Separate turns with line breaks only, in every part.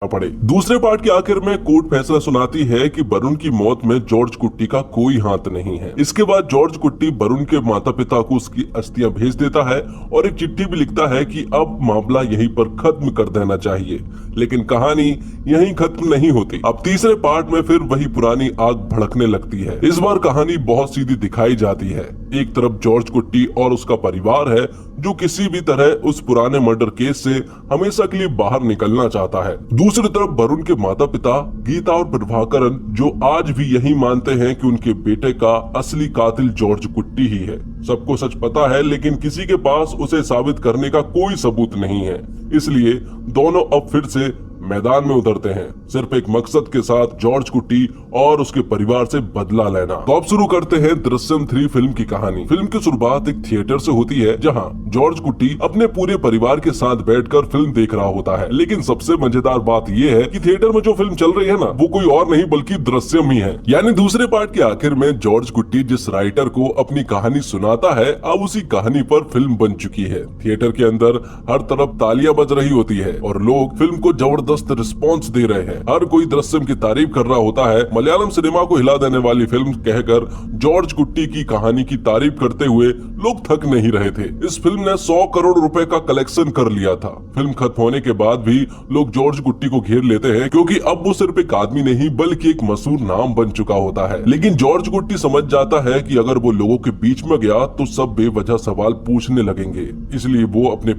पड़े। दूसरे पार्ट के आखिर में कोर्ट फैसला सुनाती है कि वरुण की मौत में जॉर्ज कुट्टी का कोई हाथ नहीं है। इसके बाद जॉर्ज कुट्टी वरुण के माता पिता को उसकी अस्थियां भेज देता है और एक चिट्ठी भी लिखता है कि अब मामला यहीं पर खत्म कर देना चाहिए। लेकिन कहानी यहीं खत्म नहीं होती। अब तीसरे पार्ट में फिर वही पुरानी आग भड़कने लगती है। इस बार कहानी बहुत सीधी दिखाई जाती है। एक तरफ जॉर्ज कुट्टी और उसका परिवार है जो किसी भी तरह उस पुराने मर्डर केस से हमेशा के लिए बाहर निकलना चाहता है। दूसरी तरफ वरुण के माता पिता गीता और प्रभाकरन जो आज भी यही मानते हैं कि उनके बेटे का असली कातिल जॉर्ज कुट्टी ही है। सबको सच पता है लेकिन किसी के पास उसे साबित करने का कोई सबूत नहीं है। इसलिए दोनों अब फिर से मैदान में उतरते हैं, सिर्फ एक मकसद के साथ, जॉर्ज कुट्टी और उसके परिवार से बदला लेना। तो अब शुरू करते हैं दृश्यम 3 फिल्म की कहानी। फिल्म की शुरुआत एक थिएटर से होती है जहां जॉर्ज कुट्टी अपने पूरे परिवार के साथ बैठकर फिल्म देख रहा होता है। लेकिन सबसे मजेदार बात यह है कि थिएटर में जो फिल्म चल रही है ना, वो कोई और नहीं बल्कि दृश्यम ही है। यानी दूसरे पार्ट के आखिर में जॉर्ज कुट्टी जिस राइटर को अपनी कहानी सुनाता है, अब उसी कहानी पर फिल्म बन चुकी है। थिएटर के अंदर हर तरफ तालियां बज रही होती है और लोग फिल्म को जबरदस्त रिस्पॉन्स दे रहे हैं। हर कोई दृश्यम की तारीफ कर रहा होता है। मलयालम सिनेमा को हिला देने वाली फिल्म कहकर जॉर्ज कुट्टी की कहानी की तारीफ करते हुए लोग थक नहीं रहे थे। इस फिल्म ने 100 करोड़ रुपए का कलेक्शन कर लिया था। फिल्म खत्म होने के बाद भी लोग जॉर्ज कुट्टी को घेर लेते हैं क्योंकि अब वो सिर्फ एक आदमी नहीं बल्कि एक मशहूर नाम बन चुका होता है। लेकिन जॉर्ज कुट्टी समझ जाता है कि अगर वो लोगों के बीच में गया तो सब बेवजह सवाल पूछने लगेंगे। इसलिए वो अपने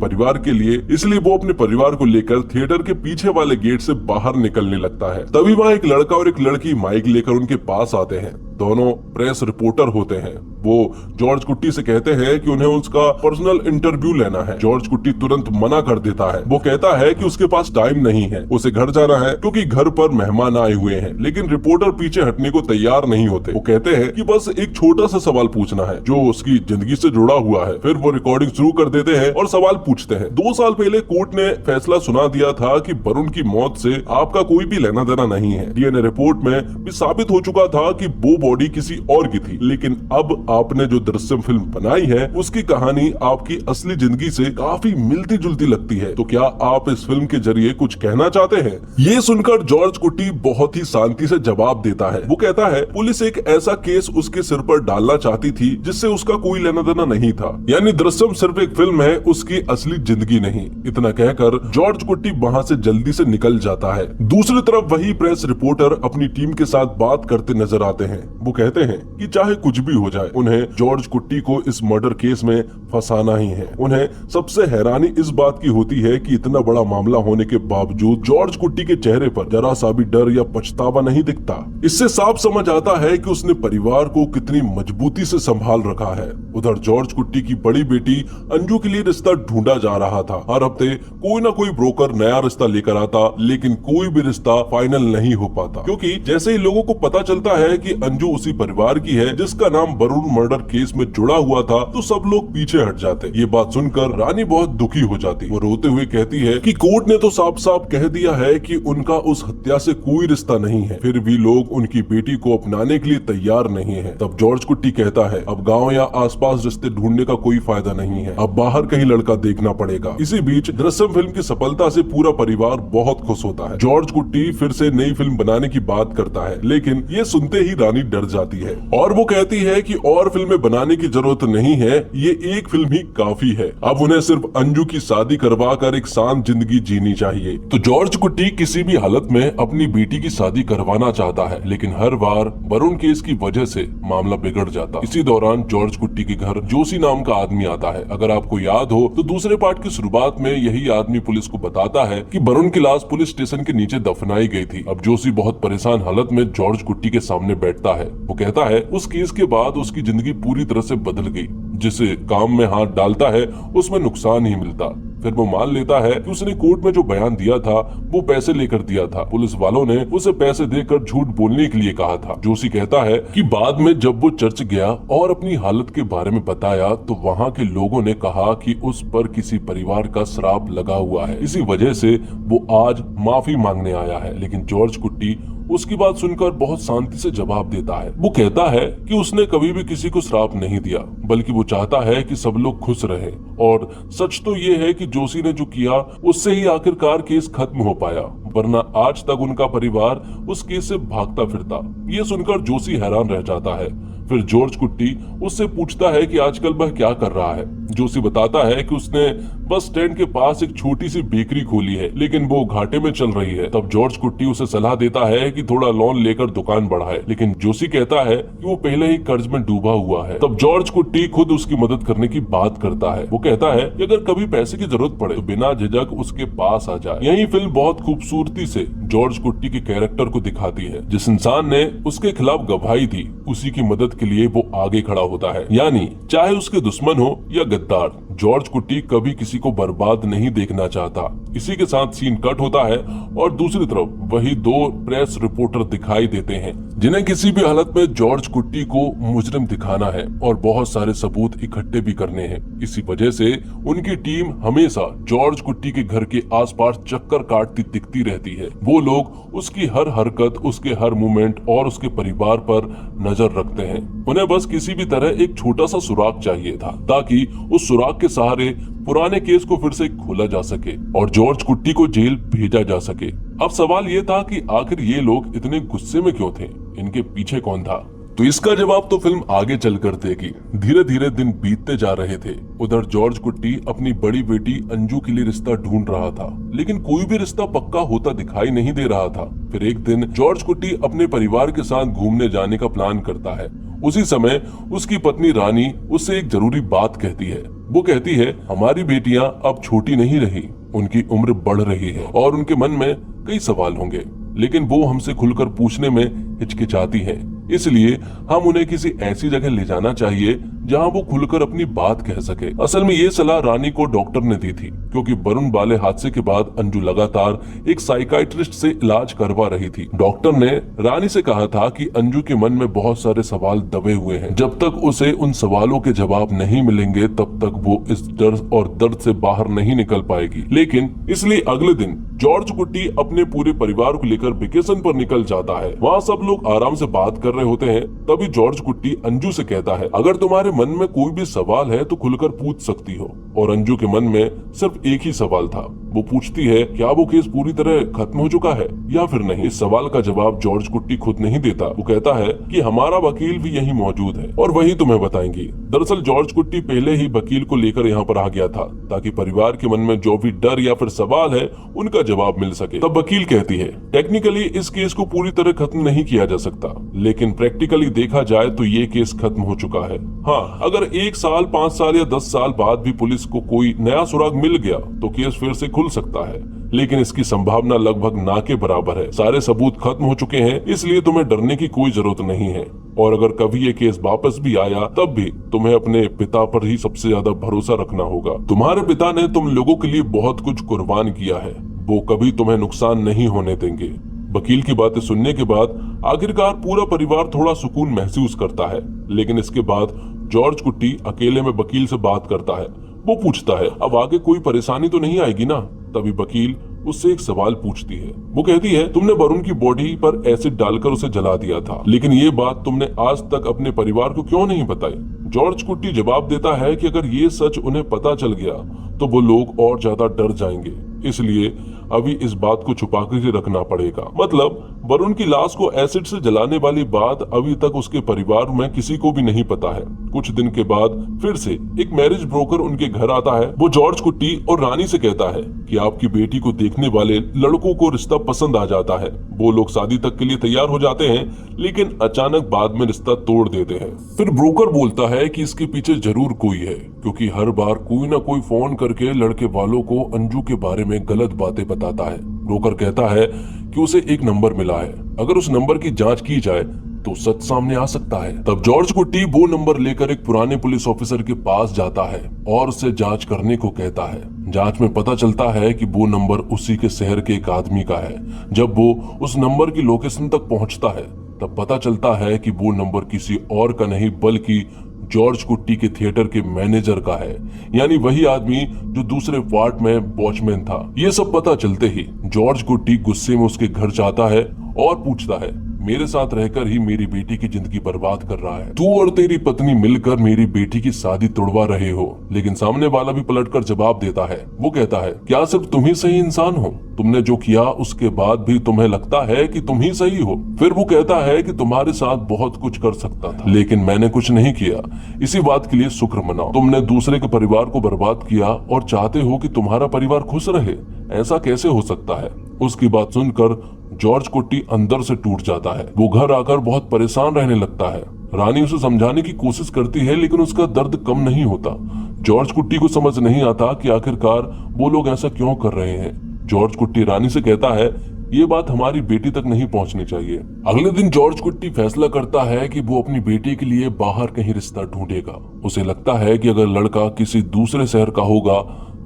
परिवार को लेकर थिएटर के पीछे वाले गेट से बाहर निकलने लगता है। तभी वहाँ एक लड़का और एक लड़की माइक लेकर उनके पास आते हैं। दोनों प्रेस रिपोर्टर होते हैं। वो जॉर्ज कुट्टी से कहते हैं कि उन्हें उसका पर्सनल इंटरव्यू लेना है। जॉर्ज कुट्टी तुरंत मना कर देता है। वो कहता है कि उसके पास टाइम नहीं है, उसे घर जाना है क्योंकि घर पर मेहमान आए हुए हैं। लेकिन रिपोर्टर पीछे हटने को तैयार नहीं होते। वो कहते हैं कि बस एक छोटा सा सवाल पूछना है जो उसकी जिंदगी से जुड़ा हुआ है। फिर वो रिकॉर्डिंग शुरू कर देते हैं और सवाल पूछते हैं। 2 साल पहले कोर्ट ने फैसला सुना दिया था कि वरुण की मौत से आपका कोई भी लेना देना नहीं है। डीएनए रिपोर्ट में भी साबित हो चुका था कि वो बॉडी किसी और की थी। लेकिन अब आपने जो दृश्यम फिल्म बनाई है उसकी कहानी आपकी असली जिंदगी से काफी मिलती जुलती लगती है। तो क्या आप इस फिल्म के जरिए कुछ कहना चाहते हैं? ये सुनकर जॉर्ज कुट्टी बहुत ही शांति से जवाब देता है। वो कहता है पुलिस एक ऐसा केस उसके सिर पर डालना चाहती थी जिससे उसका कोई लेना देना नहीं था। यानी दृश्यम सिर्फ एक फिल्म है, उसकी असली जिंदगी नहीं। इतना कहकर जॉर्ज कुट्टी वहाँ से जल्दी से निकल जाता है। दूसरी तरफ वही प्रेस रिपोर्टर अपनी टीम के साथ बात करते नजर आते हैं। वो कहते हैं कि चाहे कुछ भी हो जाए, उन्हें जॉर्ज कुट्टी को इस मर्डर केस में फंसाना ही है। उन्हें सबसे हैरानी इस बात की होती है कि इतना बड़ा मामला होने के बावजूद जॉर्ज कुट्टी के चेहरे पर जरा सा भी डर या पछतावा नहीं दिखता। इससे साफ समझ आता है कि उसने परिवार को कितनी मजबूती से संभाल रखा है। उधर जॉर्ज कुट्टी की बड़ी बेटी अंजू के लिए रिश्ता ढूंढा जा रहा था। हर हफ्ते कोई ना कोई ब्रोकर नया रिश्ता लेकर आता, लेकिन कोई भी रिश्ता फाइनल नहीं हो पाता क्योंकि जैसे ही लोगों को पता चलता है कि अंजू उसी परिवार की है जिसका नाम वरुण मर्डर केस में जुड़ा हुआ था, तो सब लोग पीछे हट जाते। ये बात सुनकर रानी बहुत दुखी हो जाती। वो रोते हुए कहती है कि कोर्ट ने तो साफ साफ कह दिया है कि उनका उस हत्या से कोई रिश्ता नहीं है, फिर भी लोग उनकी बेटी को अपनाने के लिए तैयार नहीं है। तब जॉर्ज कुट्टी कहता है अब गाँव या आसपास रिश्ते ढूंढने का कोई फायदा नहीं है, अब बाहर कहीं लड़का देखना पड़ेगा। इसी बीच दृश्यम फिल्म की सफलता से पूरा परिवार बहुत खुश होता है। जॉर्ज कुट्टी फिर से नई फिल्म बनाने की बात करता है, लेकिन ये सुनते ही रानी डर जाती है और वो कहती है कि और फिल्में बनाने की जरूरत नहीं है, ये एक फिल्म ही काफी है। अब उन्हें सिर्फ अंजू की शादी करवा कर एक शांत जिंदगी जीनी चाहिए। तो जॉर्ज कुट्टी किसी भी हालत में अपनी बेटी की शादी करवाना चाहता है, लेकिन हर बार वरुण केस की वजह से मामला बिगड़ जाता। इसी दौरान जॉर्ज कुट्टी के घर जोशी नाम का आदमी आता है। अगर आपको याद हो तो दूसरे पार्ट की शुरुआत में यही आदमी पुलिस को बताता है कि वरुण की लाश पुलिस स्टेशन के नीचे दफनाई गई थी। अब जोशी बहुत परेशान हालत में जॉर्ज कुट्टी के सामने बैठता है। वो कहता है उस केस के बाद उसकी जिंदगी पूरी तरह से बदल गई। जिस काम में हाथ डालता है उसमें नुकसान ही मिलता। फिर वो मान लेता है कि उसने कोर्ट में जो बयान दिया था वो पैसे लेकर दिया था। पुलिस वालों ने उसे पैसे देकर झूठ बोलने के लिए कहा था। जोशी कहता है कि बाद में जब वो चर्च गया और अपनी हालत के बारे में बताया तो वहाँ के लोगों ने कहा कि उस पर किसी परिवार का श्राप लगा हुआ है, इसी वजह से वो आज माफी मांगने आया है। लेकिन जॉर्ज कुट्टी उसकी बात सुनकर बहुत शांति से जवाब देता है। वो कहता है कि उसने कभी भी किसी को श्राप नहीं दिया, बल्कि वो चाहता है कि सब लोग खुश रहें। और सच तो ये है कि जोशी ने जो किया उससे ही आखिरकार केस खत्म हो पाया, वरना आज तक उनका परिवार उस केस से भागता फिरता। ये सुनकर जोशी हैरान रह जाता है। फिर जॉर्ज कुट्टी उससे पूछता है कि आजकल वह क्या कर रहा है। जोशी बताता है कि उसने बस स्टैंड के पास एक छोटी सी बेकरी खोली है, लेकिन वो घाटे में चल रही है। तब जॉर्ज कुट्टी उसे सलाह देता है कि थोड़ा लोन लेकर दुकान बढ़ाए, लेकिन जोशी कहता है कि वो पहले ही कर्ज में डूबा हुआ है। तब जॉर्ज कुट्टी खुद उसकी मदद करने की बात करता है। वो कहता है कि अगर कभी पैसे की जरूरत पड़े तो बिना झिझक उसके पास आ जाए। यही फिल्म बहुत खूबसूरती से जॉर्ज कुट्टी के कैरेक्टर को दिखाती है। जिस इंसान ने उसके खिलाफ गवाही दी, उसी की मदद के लिए वो आगे खड़ा होता है। यानी चाहे उसके दुश्मन हो या गद्दार, जॉर्ज कुट्टी कभी किसी को बर्बाद नहीं देखना चाहता। इसी के साथ सीन कट होता है और दूसरी तरफ वही दो प्रेस रिपोर्टर दिखाई देते हैं, जिन्हें किसी भी हालत में जॉर्ज कुट्टी को मुजरिम दिखाना है और बहुत सारे सबूत इकट्ठे भी करने हैं। इसी वजह से उनकी टीम हमेशा जॉर्ज कुट्टी के घर के आसपास चक्कर काटती दिखती रहती है। वो लोग उसकी हर हरकत, उसके हर मूवमेंट और उसके परिवार पर नजर रखते हैं। उन्हें बस किसी भी तरह एक छोटा सा सुराग चाहिए था, ताकि उस सुराग के सहारे पुराने केस को फिर से खोला जा सके और जॉर्ज कुट्टी को जेल भेजा जा सके। अब सवाल ये था कि आखिर ये लोग इतने गुस्से में क्यों थे, इनके पीछे कौन था? तो इसका जवाब तो फिल्म आगे चलकर देगी। धीरे धीरे दिन बीतते जा रहे थे। उधर जॉर्ज कुट्टी अपनी बड़ी बेटी अंजू के लिए रिश्ता ढूंढ रहा था, लेकिन कोई भी रिश्ता पक्का होता दिखाई नहीं दे रहा था। फिर एक दिन जॉर्ज कुट्टी अपने परिवार के साथ घूमने जाने का प्लान करता है। उसी समय उसकी पत्नी रानी उससे एक जरूरी बात कहती है। वो कहती है, हमारी बेटियां अब छोटी नहीं रही, उनकी उम्र बढ़ रही है और उनके मन में कई सवाल होंगे, लेकिन वो हमसे खुलकर पूछने में हिचकिचाती हैं। इसलिए हम उन्हें किसी ऐसी जगह ले जाना चाहिए जहां वो खुलकर अपनी बात कह सके। असल में ये सलाह रानी को डॉक्टर ने दी थी, क्योंकि वरुण वाले हादसे के बाद अंजू लगातार एक साइकाइट्रिस्ट से इलाज करवा रही थी। डॉक्टर ने रानी से कहा था कि अंजू के मन में बहुत सारे सवाल दबे हुए हैं। जब तक उसे उन सवालों के जवाब नहीं मिलेंगे, तब तक वो इस डर और दर्द से बाहर नहीं निकल पाएगी। लेकिन इसलिए अगले दिन जॉर्ज कुट्टी अपने पूरे परिवार को लेकर वेकेशन पर निकल जाता है। वहाँ सब लोग आराम से बात कर रहे होते हैं। तभी जॉर्ज कुट्टी अंजू से कहता है, अगर तुम्हारे मन में कोई भी सवाल है तो खुलकर पूछ सकती हो। और अंजू के मन में सिर्फ एक ही सवाल था। वो पूछती है, क्या वो केस पूरी तरह खत्म हो चुका है या फिर नहीं? इस सवाल का जवाब जॉर्ज कुट्टी खुद नहीं देता। वो कहता है कि हमारा वकील भी यहीं मौजूद है और वही तुम्हें बताएंगी। दरअसल जॉर्ज कुट्टी पहले ही वकील को लेकर यहाँ पर आ गया था, ताकि परिवार के मन में जो भी डर या फिर सवाल है उनका जवाब मिल सके। तब वकील कहती है, टेक्निकली इस केस को पूरी तरह खत्म नहीं किया जा सकता, लेकिन प्रैक्टिकली देखा जाए तो ये केस खत्म हो चुका है। हाँ, अगर 1 साल, 5 साल या 10 साल बाद भी पुलिस को कोई नया सुराग मिल गया तो केस फिर से खुल सकता है, लेकिन इसकी संभावना लगभग ना के बराबर है। सारे सबूत खत्म हो चुके हैं, इसलिए तुम्हें डरने की कोई जरूरत नहीं है। और अगर कभी ये केस वापस भी आया, तब भी तुम्हें अपने पिता पर ही सबसे ज्यादा भरोसा रखना होगा। तुम्हारे पिता ने तुम लोगों के लिए बहुत कुछ कुर्बान किया है, वो कभी तुम्हें नुकसान नहीं होने देंगे। वकील की बातें सुनने के बाद आखिरकार पूरा परिवार थोड़ा सुकून महसूस करता है। लेकिन इसके बाद जॉर्ज कुट्टी अकेले में वकील से बात करता है। वो पूछता है, अब आगे कोई परेशानी तो नहीं आएगी ना? तभी वकील उससे एक सवाल पूछती है। वो कहती है, तुमने वरुण की बॉडी पर एसिड डालकर उसे जला दिया था, लेकिन ये बात तुमने आज तक अपने परिवार को क्यों नहीं बताई? जॉर्ज कुट्टी जवाब देता है कि अगर ये सच उन्हें पता चल गया तो वो लोग और ज्यादा डर जाएंगे, इसलिए अभी इस बात को छुपा कर रखना पड़ेगा। मतलब वरुण की लाश को एसिड से जलाने वाली बात अभी तक उसके परिवार में किसी को भी नहीं पता है। कुछ दिन के बाद फिर से एक मैरिज ब्रोकर उनके घर आता है। वो जॉर्ज कुट्टी और रानी से कहता है कि आपकी बेटी को देखने वाले लड़कों को रिश्ता पसंद आ जाता है। वो लोग शादी तक के लिए तैयार हो जाते हैं, लेकिन अचानक बाद में रिश्ता तोड़ देते हैं। फिर ब्रोकर बोलता है कि इसके पीछे जरूर कोई है, क्योंकि हर बार कोई ना कोई फोन करके लड़के वालों को अंजू के बारे में गलत बातें बताता है। ब्रोकर कहता है कि उसे एक नंबर मिला है, अगर उस नंबर की जांच की जाए तो सच सामने आ सकता है। तब जॉर्ज कुट्टी वो नंबर लेकर एक पुराने पुलिस ऑफिसर के पास जाता है और उससे जांच करने को कहता है। जांच में पता चलता है कि वो नंबर उसी के शहर के एक आदमी का है। जब वो उस नंबर की लोकेशन तक पहुंचता है, तब पता चलता है कि वो नंबर किसी और का नहीं बल्कि जॉर्ज कुट्टी के थिएटर के मैनेजर का है, यानी वही आदमी जो दूसरे वार्ड में वॉचमैन था। ये सब पता चलते ही जॉर्ज कुट्टी गुस्से में उसके घर जाता है और पूछता है, मेरे साथ रहकर ही मेरी बेटी की जिंदगी बर्बाद कर रहा है। तू और तेरी पत्नी मिलकर मेरी बेटी की शादी तोड़वा रहे हो। लेकिन सामने वाला भी पलटकर जवाब देता है। वो कहता है, क्या सिर्फ तुम ही सही इंसान हो? तुमने जो किया उसके बाद भी तुम्हें लगता है कि तुम ही सही हो? फिर वो कहता है कि तुम्हारे साथ बहुत कुछ कर सकता था, लेकिन मैंने कुछ नहीं किया। इसी बात के लिए शुक्र मनाओ। तुमने दूसरे के परिवार को बर्बाद किया और चाहते हो कि तुम्हारा परिवार खुश रहे। ऐसा कैसे हो सकता है? उसकी बात सुनकर जॉर्ज कुट्टी अंदर से टूट जाता है। वो घर आकर बहुत परेशान रहने लगता है। रानी उसे समझाने की कोशिश करती है, लेकिन उसका दर्द कम नहीं होता। जॉर्ज कुट्टी को समझ नहीं आता कि आखिरकार वो लोग ऐसा क्यों कर रहे हैं। जॉर्ज कुट्टी रानी से कहता है, ये बात हमारी बेटी तक नहीं पहुंचनी चाहिए। अगले दिन जॉर्ज कुट्टी फैसला करता है कि वो अपनी बेटी के लिए बाहर कहीं रिश्ता ढूंढेगा। उसे लगता है कि अगर लड़का किसी दूसरे शहर का होगा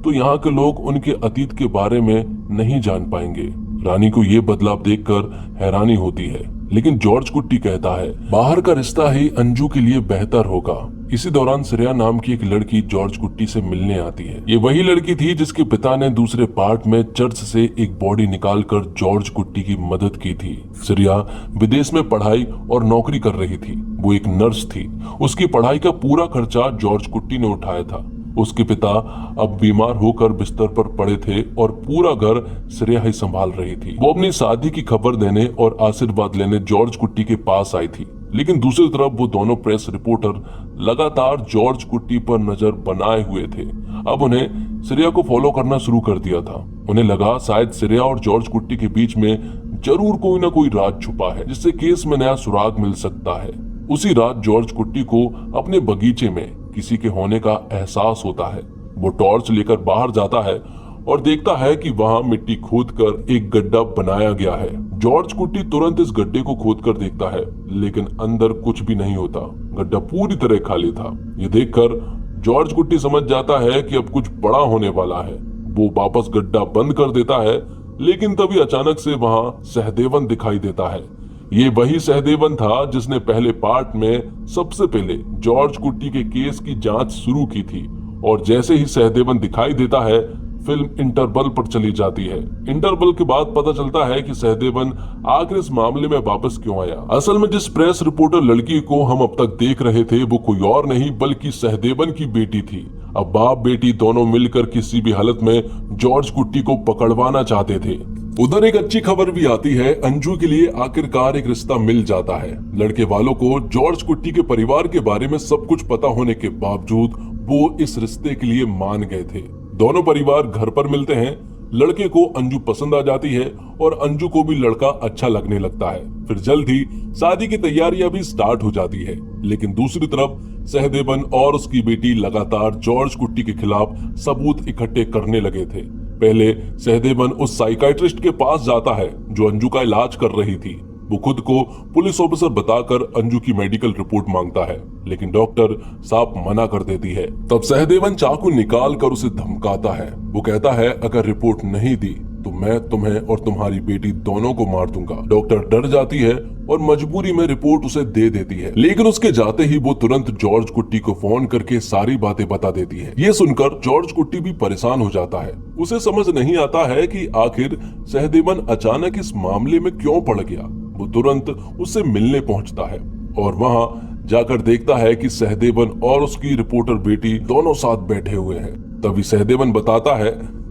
तो यहाँ के लोग उनके अतीत के बारे में नहीं जान पाएंगे। रानी को ये बदलाव देखकर हैरानी होती है, लेकिन जॉर्ज कुट्टी कहता है, बाहर का रिश्ता ही अंजू के लिए बेहतर होगा। इसी दौरान श्रेया नाम की एक लड़की जॉर्ज कुट्टी से मिलने आती है। ये वही लड़की थी जिसके पिता ने दूसरे पार्ट में चर्च से एक बॉडी निकालकर जॉर्ज कुट्टी की मदद की थी। श्रेया विदेश में पढ़ाई और नौकरी कर रही थी। वो एक नर्स थी। उसकी पढ़ाई का पूरा खर्चा जॉर्ज कुट्टी ने उठाया था। उसके पिता अब बीमार होकर बिस्तर पर पड़े थे और पूरा घर श्रेया ही संभाल रही थी। वो अपनी शादी की खबर देने और आशीर्वाद लेने जॉर्ज कुट्टी के पास आई थी, लेकिन दूसरी तरफ वो दोनों प्रेस रिपोर्टर लगातार जॉर्ज कुट्टी पर नजर बनाए हुए थे। अब उन्हें श्रेया को फॉलो करना शुरू कर दिया था। उन्हें लगा शायद श्रेया और जॉर्ज कुट्टी के बीच में जरूर कोई ना कोई राज छुपा है, जिससे केस में नया सुराग मिल सकता है। उसी रात जॉर्ज कुट्टी को अपने बगीचे में किसी के होने का एहसास होता है। वो टॉर्च लेकर बाहर जाता है और देखता है कि वहां मिट्टी खोदकर एक गड्ढा बनाया गया है। जॉर्ज कुट्टी तुरंत इस गड्ढे को खोदकर देखता है, लेकिन अंदर कुछ भी नहीं होता। गड्ढा पूरी तरह खाली था। ये देखकर जॉर्ज कुट्टी समझ जाता है कि अब कुछ बड़ा होने वाला है। वो वापस गड्ढा बंद कर देता है, लेकिन तभी अचानक से वहां सहदेवन दिखाई देता है। ये वही सहदेवन था जिसने पहले पार्ट में सबसे पहले जॉर्ज कुट्टी के केस की जांच शुरू की थी। और जैसे ही सहदेवन दिखाई देता है, फिल्म इंटरवल पर चली जाती है। इंटरवल के बाद पता चलता है कि सहदेवन आखिर इस मामले में वापस क्यों आया। असल में जिस प्रेस रिपोर्टर लड़की को हम अब तक देख रहे थे वो कोई और नहीं बल्कि सहदेवन की बेटी थी। अब बाप बेटी दोनों मिलकर किसी भी हालत में जॉर्ज कुट्टी को पकड़वाना चाहते थे। उधर एक अच्छी खबर भी आती है। अंजू के लिए आखिरकार एक रिश्ता मिल जाता है। लड़के वालों को जॉर्ज कुट्टी के परिवार के बारे में सब कुछ पता होने के बावजूद वो इस रिश्ते के लिए मान गए थे। दोनों परिवार घर पर मिलते हैं। लड़के को अंजू पसंद आ जाती है और अंजू को भी लड़का अच्छा लगने लगता है। फिर जल्द ही शादी की तैयारियां भी स्टार्ट हो जाती है। लेकिन दूसरी तरफ सहदेवन और उसकी बेटी लगातार जॉर्ज कुट्टी के खिलाफ सबूत इकट्ठे करने लगे थे। पहले सहदेवन उस साइकाइट्रिस्ट के पास जाता है जो अंजू का इलाज कर रही थी। वो खुद को पुलिस ऑफिसर बताकर अंजू की मेडिकल रिपोर्ट मांगता है, लेकिन डॉक्टर साफ मना कर देती है। तब सहदेवन चाकू निकाल कर उसे धमकाता है। वो कहता है, अगर रिपोर्ट नहीं दी तो मैं तुम्हें और तुम्हारी बेटी दोनों को मार दूंगा। डॉक्टर डर जाती है और मजबूरी में रिपोर्ट उसे दे देती है, लेकिन उसके जाते ही वो तुरंत जॉर्ज कुट्टी को फोन करके सारी बातें बता देती है। ये सुनकर जॉर्ज कुट्टी भी परेशान हो जाता है। उसे समझ नहीं आता है कि आखिर सहदेवन अचानक इस मामले में क्यों पड़ गया। वो तुरंत उससे मिलने पहुंचता है और वहां जाकर देखता है कि सहदेवन और उसकी रिपोर्टर बेटी दोनों साथ बैठे हुए हैं। तभी सहदेवन बताता है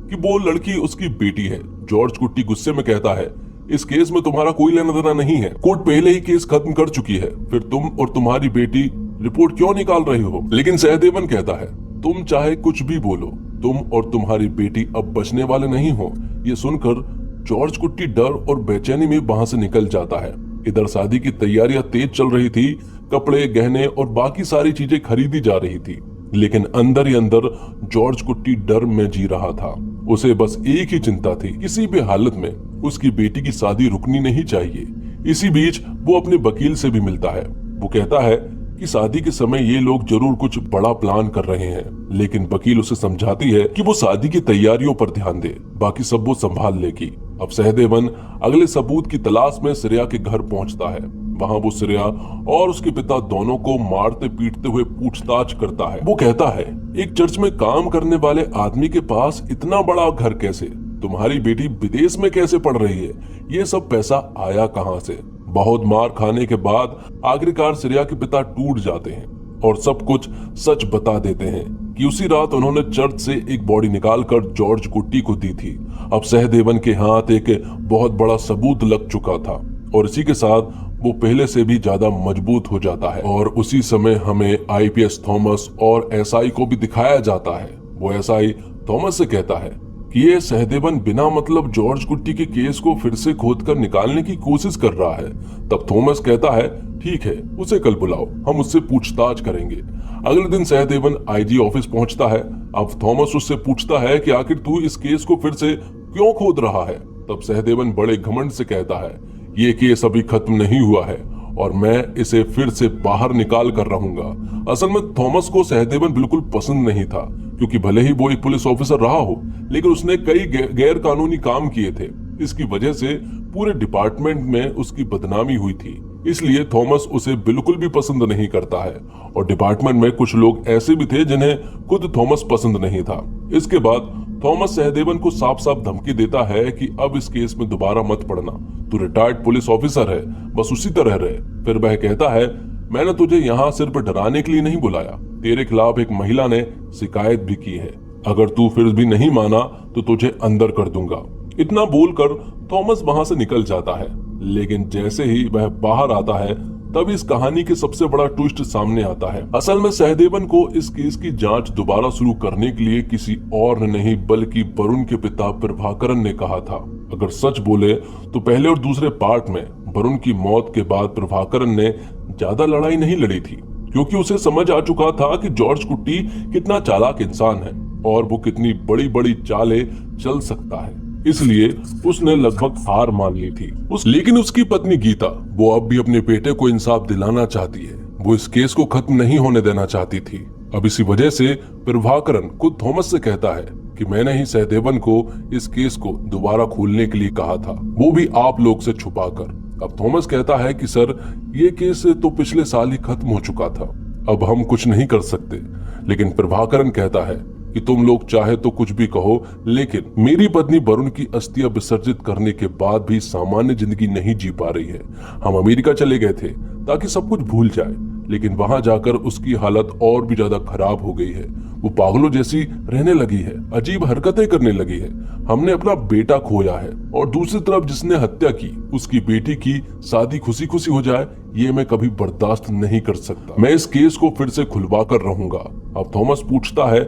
कि वो लड़की उसकी बेटी है। जॉर्ज कुट्टी गुस्से में कहता है, इस केस में तुम्हारा कोई लेना देना नहीं है। कोर्ट पहले ही केस खत्म कर चुकी है, फिर तुम और तुम्हारी बेटी रिपोर्ट क्यों निकाल रही हो? लेकिन सहदेवन कहता है, तुम चाहे कुछ भी बोलो, तुम और तुम्हारी बेटी अब बचने वाले नहीं हो। ये सुनकर जॉर्ज कुट्टी डर और बेचैनी में वहां से निकल जाता है। इधर शादी की तैयारियां तेज चल रही थी। कपड़े, गहने और बाकी सारी चीजें खरीदी जा रही थी, लेकिन अंदर ही अंदर जॉर्ज कुट्टी डर में जी रहा था। उसे बस एक ही चिंता थी, किसी भी हालत में उसकी बेटी की शादी रुकनी नहीं चाहिए। इसी बीच वो अपने वकील से भी मिलता है। वो कहता है कि शादी के समय ये लोग जरूर कुछ बड़ा प्लान कर रहे हैं, लेकिन वकील उसे समझाती है कि वो शादी की तैयारियों पर ध्यान दे, बाकी सब वो संभाल लेगी। अब सहदेवन अगले सबूत की तलाश में श्रेया के घर पहुंचता है। वहां वो श्रेया और उसके पिता दोनों को मारते पीटते हुए पूछताछ करता है। वो कहता है, एक चर्च में काम करने वाले आदमी के पास इतना बड़ा घर कैसे? तुम्हारी बेटी विदेश में कैसे पढ़ रही है, ये सब पैसा आया कहां से। बहुत मार खाने के बाद आखिरकार श्रेया के पिता टूट जाते हैं और सब कुछ सच बता देते हैं कि उसी रात उन्होंने चर्च से एक बॉडी निकालकर जॉर्ज कुट्टी को दी थी। अब सहदेवन के हाथ एक बहुत बड़ा सबूत लग चुका था और इसी के साथ वो पहले से भी ज्यादा मजबूत हो जाता है। और उसी समय हमें आईपीएस थॉमस और एसआई को भी दिखाया जाता है। वो एसआई थॉमस से कहता है कि ये सहदेवन बिना मतलब जॉर्ज कुट्टी के केस को फिर से खोदकर निकालने की कोशिश कर रहा है। तब थॉमस कहता है ठीक है, उसे कल बुलाओ, हम उससे पूछताछ करेंगे। अगले दिन सहदेवन आईजी ऑफिस पहुंचता है। अब थॉमस उससे पूछता है कि आखिर तू इस केस को फिर से क्यों खोद रहा है। तब सहदेवन बड़े घमंड से कहता है ये केस अभी खत्म नहीं हुआ है और मैं इसे फिर से बाहर निकाल कर रहूंगा। असल में थॉमस को सहदेवन बिल्कुल पसंद नहीं था, क्योंकि भले ही वो एक पुलिस ऑफिसर रहा हो, लेकिन उसने कई गैर कानूनी काम किए थे। इसकी वजह से पूरे डिपार्टमेंट में उसकी बदनामी हुई थी, इसलिए थॉमस उसे बिल्कुल भी पसंद नहीं करता है। और डिपार्टमेंट में कुछ लोग ऐसे भी थे जिन्हें खुद थॉमस पसंद नहीं था। इसके बाद थॉमस सहदेवन को साफ साफ धमकी देता है कि अब इस केस में दोबारा मत पड़ना, तू रिटायर्ड पुलिस ऑफिसर है, बस उसी तरह रहे। फिर वह कहता है मैंने तुझे यहाँ सिर्फ डराने के लिए नहीं बुलाया, तेरे खिलाफ एक महिला ने शिकायत भी की है, अगर तू फिर भी नहीं माना तो तुझे अंदर कर दूंगा। इतना बोलकर थॉमस वहां से निकल जाता है, लेकिन जैसे ही वह बाहर आता है तब इस कहानी के सबसे बड़ा ट्विस्ट सामने आता है। असल में सहदेवन को इस केस की जांच दोबारा शुरू करने के लिए किसी और ने नहीं बल्कि वरुण के पिता प्रभाकरन ने कहा था। अगर सच बोले तो पहले और दूसरे पार्ट में वरुण की मौत के बाद प्रभाकरन ने ज्यादा लड़ाई नहीं लड़ी थी, क्योंकि उसे समझ आ चुका था कि जॉर्ज कुट्टी कितना चालाक इंसान है और वो कितनी बड़ी बड़ी चालें चल सकता है। इसलिए उसने लगभग हार मान ली थी। लेकिन उसकी पत्नी गीता, वो अब भी अपने बेटे को इंसाफ दिलाना चाहती है। वो इस केस को खत्म नहीं होने देना चाहती थी। अब इसी वजह से प्रभाकरन खुद थॉमस से कहता है कि मैंने ही सहदेवन को इस केस को दोबारा खोलने के लिए कहा था, वो भी आप लोग से छुपाकर। अब थॉमस कहता है कि सर, ये केस तो पिछले साल ही खत्म हो चुका था, अब हम कुछ नहीं कर सकते। लेकिन प्रभाकरन कहता है कि तुम लोग चाहे तो कुछ भी कहो, लेकिन मेरी पत्नी वरुण की अस्थियां विसर्जित करने के बाद भी सामान्य जिंदगी नहीं जी पा रही है। हम अमेरिका चले गए थे ताकि सब कुछ भूल जाए, लेकिन वहां जाकर उसकी हालत और भी ज्यादा खराब हो गई है। वो पागलों जैसी रहने लगी है, अजीब हरकतें करने लगी है। हमने अपना बेटा खोया है और दूसरी तरफ जिसने हत्या की उसकी बेटी की शादी खुशी खुशी हो जाए, ये मैं कभी बर्दाश्त नहीं कर सकता। मैं इस केस को फिर से खुलवा कर रहूंगा। अब थॉमस पूछता है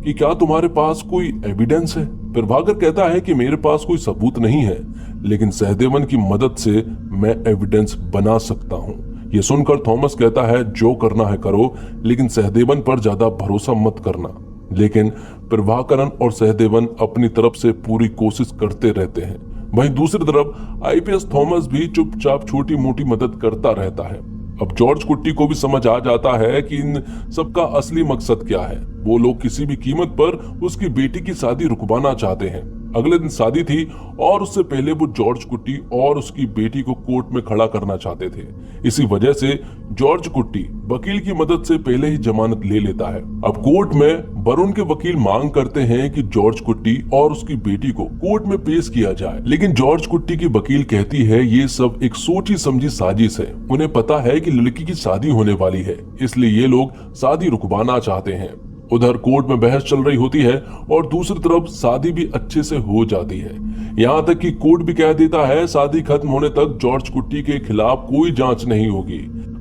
कि क्या तुम्हारे पास कोई एविडेंस है। प्रभाकर कहता है कि मेरे पास कोई सबूत नहीं है, लेकिन सहदेवन की मदद से मैं एविडेंस बना सकता हूँ। ये सुनकर थॉमस कहता है जो करना है करो, लेकिन सहदेवन पर ज्यादा भरोसा मत करना। लेकिन प्रभाकरन और सहदेवन अपनी तरफ से पूरी कोशिश करते रहते हैं। वहीं दूसरी तरफ आईपीएस थॉमस भी चुपचाप छोटी मोटी मदद करता रहता है। अब जॉर्ज कुट्टी को भी समझ आ जाता है कि इन सबका असली मकसद क्या है। वो लोग किसी भी कीमत पर उसकी बेटी की शादी रुकवाना चाहते हैं। अगले दिन शादी थी और उससे पहले वो जॉर्ज कुट्टी और उसकी बेटी को कोर्ट में खड़ा करना चाहते थे। इसी वजह से जॉर्ज कुट्टी वकील की मदद से पहले ही जमानत ले लेता है। अब कोर्ट में वरुण के वकील मांग करते हैं कि जॉर्ज कुट्टी और उसकी बेटी को कोर्ट में पेश किया जाए, लेकिन जॉर्ज कुट्टी की वकील कहती है ये सब एक सोची समझी साजिश है। उन्हें पता है कि लड़की की शादी होने वाली है, इसलिए ये लोग शादी रुकवाना चाहते हैं। उधर कोर्ट में बहस चल रही होती है और दूसरी तरफ शादी भी अच्छे से हो जाती है। यहाँ तक कि कोर्ट भी कह देता है शादी खत्म होने तक जॉर्ज कुट्टी के खिलाफ कोई जांच नहीं होगी।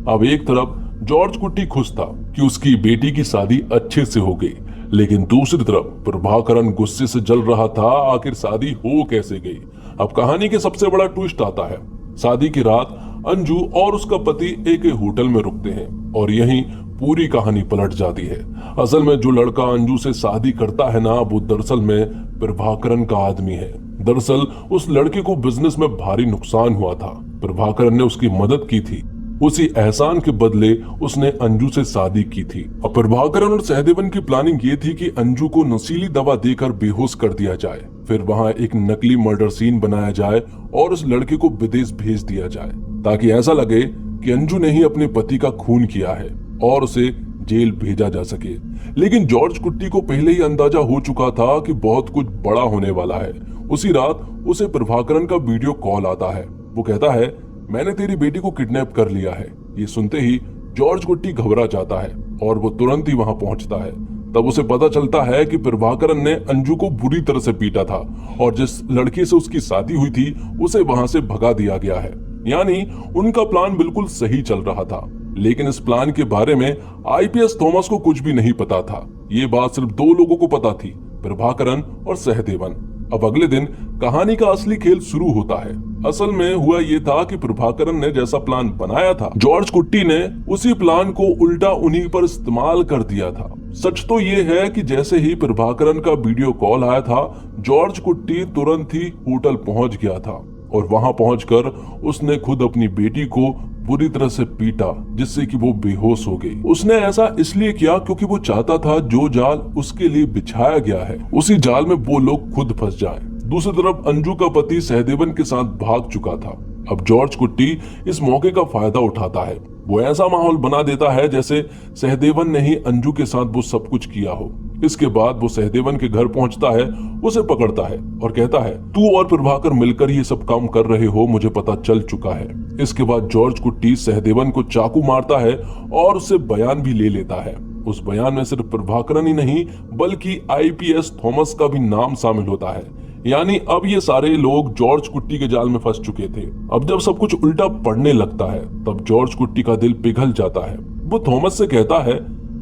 अब एक तरफ जॉर्ज कुट्टी खुश था कि उसकी बेटी की शादी अच्छे से हो गई, लेकिन दूसरी तरफ प्रभाकरन गुस्से से जल रहा था, आखिर शादी हो कैसे गई। अब कहानी के सबसे बड़ा ट्विस्ट आता है। शादी की रात अंजू और उसका पति एक होटल में रुकते हैं और यहीं पूरी कहानी पलट जाती है। असल में जो लड़का अंजू से शादी करता है ना, वो दरअसल में प्रभाकरन का आदमी है। दरअसल उस लड़के को बिजनेस में भारी नुकसान हुआ था। प्रभाकरन ने उसकी मदद की थी, उसी एहसान के बदले उसने अंजू से शादी की थी। और प्रभाकरन और सहदेवन की प्लानिंग ये थी कि अंजू को नशीली दवा देकर बेहोश कर दिया जाए, फिर वहां एक नकली मर्डर सीन बनाया जाए और उस लड़के को विदेश भेज दिया जाए, ताकि ऐसा लगे कि अंजू ने ही अपने पति का खून किया है और उसे जेल भेजा जा सके। लेकिन जॉर्ज कुट्टी को पहले ही अंदाजा हो चुका था कि बहुत कुछ बड़ा होने वाला है। उसी रात उसे प्रभाकरन का वीडियो कॉल आता है। वो कहता है, मैंने तेरी बेटी को किडनैप कर लिया है। ये सुनते ही जॉर्ज कुट्टी घबरा जाता है और वो तुरंत ही वहां पहुंचता है। तब उसे पता चलता है कि प्रभाकरन ने अंजू को बुरी तरह से पीटा था और जिस लड़की से उसकी शादी हुई थी उसे वहां से भगा दिया गया है। यानी उनका प्लान बिल्कुल सही चल रहा था, लेकिन इस प्लान के बारे में आईपीएस थॉमस को कुछ भी नहीं पता था। ये बात सिर्फ दो लोगों को पता थी, प्रभाकरन और सहदेवन। अब अगले दिन कहानी का असली खेल शुरू होता है। असल में हुआ ये था कि प्रभाकरन ने जैसा प्लान बनाया था, जॉर्ज कुट्टी ने उसी प्लान को उल्टा उन्हीं पर इस्तेमाल कर दिया था। सच तो ये है कि जैसे ही प्रभाकरन का वीडियो कॉल आया था, जॉर्ज कुट्टी तुरंत ही होटल पहुंच गया था और वहां पहुंचकर उसने खुद अपनी बेटी को बुरी तरह से पीटा, जिससे कि वो बेहोश हो गई। उसने ऐसा इसलिए किया क्योंकि वो चाहता था जो जाल उसके लिए बिछाया गया है उसी जाल में वो लोग खुद फंस जाएं। दूसरी तरफ अंजू का पति सहदेवन के साथ भाग चुका था। अब जॉर्ज कुट्टी इस मौके का फायदा उठाता है। वो ऐसा माहौल बना देता है जैसे सहदेवन ने ही अंजू के साथ वो सब कुछ किया हो। इसके बाद वो सहदेवन के घर पहुंचता है, उसे पकड़ता है और कहता है, तू और प्रभाकर मिलकर ये सब काम कर रहे हो, मुझे पता चल चुका है। इसके बाद जॉर्ज कुट्टी सहदेवन को चाकू मारता है और उससे बयान भी ले लेता है। उस बयान में सिर्फ प्रभाकरन ही नहीं बल्कि आईपीएस थॉमस का भी नाम शामिल होता है। यानी अब ये सारे लोग जॉर्ज कुट्टी के जाल में फंस चुके थे। अब जब सब कुछ उल्टा पड़ने लगता है तब जॉर्ज कुट्टी का दिल पिघल जाता है। वो थॉमस से कहता है,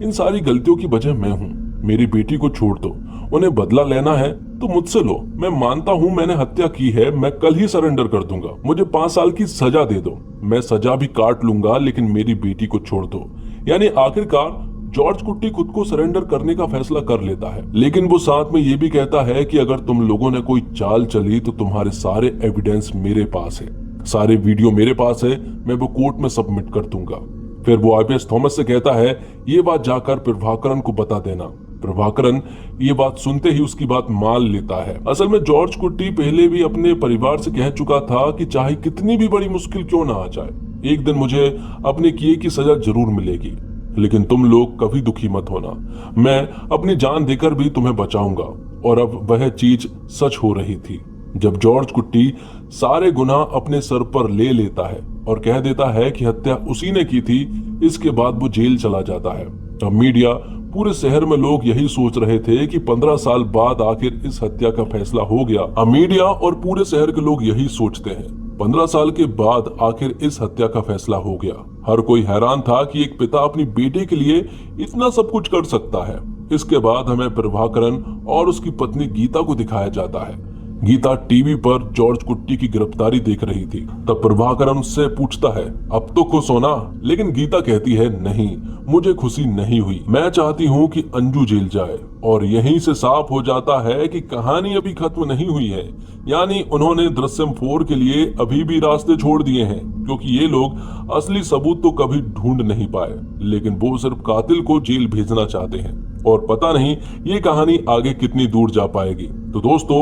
इन सारी गलतियों की वजह मैं हूँ, मेरी बेटी को छोड़ दो, उन्हें बदला लेना है तो मुझसे लो। मैं मानता हूँ मैंने हत्या की है, मैं कल ही सरेंडर कर दूंगा। मुझे 5 साल की सजा दे दो, मैं सजा भी काट लूंगा, लेकिन मेरी बेटी को छोड़ दो। यानी आखिरकार जॉर्ज कुट्टी खुद को सरेंडर करने का फैसला कर लेता है, लेकिन वो साथ में ये भी कहता है कि अगर तुम लोगों ने कोई चाल चली तो तुम्हारे सारे एविडेंस मेरे पास है, सारे वीडियो मेरे पास है, मैं वो कोर्ट में सबमिट कर दूंगा। फिर वो आईपीएस थॉमस से कहता है, ये बात जाकर प्रभाकरन को बता देना। प्रभाकरन ये बात सुनते ही उसकी बात मान लेता है। असल में जॉर्ज कुट्टी पहले भी अपने परिवार से कह चुका था कि चाहे कितनी भी बड़ी मुश्किल क्यों ना आ जाए, एक दिन मुझे अपने किए की सजा जरूर मिलेगी, लेकिन तुम लोग कभी दुखी मत होना, मैं अपनी जान देकर भी तुम्हें बचाऊंगा। और अब वह चीज सच हो रही थी। जब जॉर्ज कुट्टी सारे गुनाह अपने सर पर ले लेता है और कह देता है कि हत्या उसी ने की थी, इसके बाद वो जेल चला जाता है। अब मीडिया, पूरे शहर में लोग यही सोच रहे थे कि 15 साल बाद आखिर इस हत्या का फैसला हो गया। अब मीडिया और पूरे शहर के लोग यही सोचते हैं, 15 साल के बाद आखिर इस हत्या का फैसला हो गया। हर कोई हैरान था कि एक पिता अपनी बेटी के लिए इतना सब कुछ कर सकता है। इसके बाद हमें प्रभाकरन और उसकी पत्नी गीता को दिखाया जाता है। गीता टीवी पर जॉर्ज कुट्टी की गिरफ्तारी देख रही थी। तब प्रभाकरन उससे पूछता है, अब तो खुश हो ना? लेकिन गीता कहती है, नहीं, मुझे खुशी नहीं हुई, मैं चाहती हूँ कि अंजू जेल जाए। और यहीं से साफ हो जाता है कि कहानी अभी खत्म नहीं हुई है। यानी उन्होंने दृश्यम 4 के लिए अभी भी रास्ते छोड़ दिए हैं, क्योंकि ये लोग असली सबूत तो कभी ढूंढ नहीं पाए, लेकिन वो सिर्फ कातिल को जेल भेजना चाहते हैं। और पता नहीं ये कहानी आगे कितनी दूर जा पाएगी। तो दोस्तों,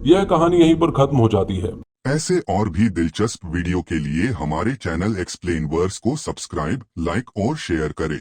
यह कहानी यहीं पर खत्म हो जाती है।
ऐसे और भी दिलचस्प वीडियो के लिए हमारे चैनल एक्सप्लेन वर्स को सब्सक्राइब, लाइक और शेयर करें।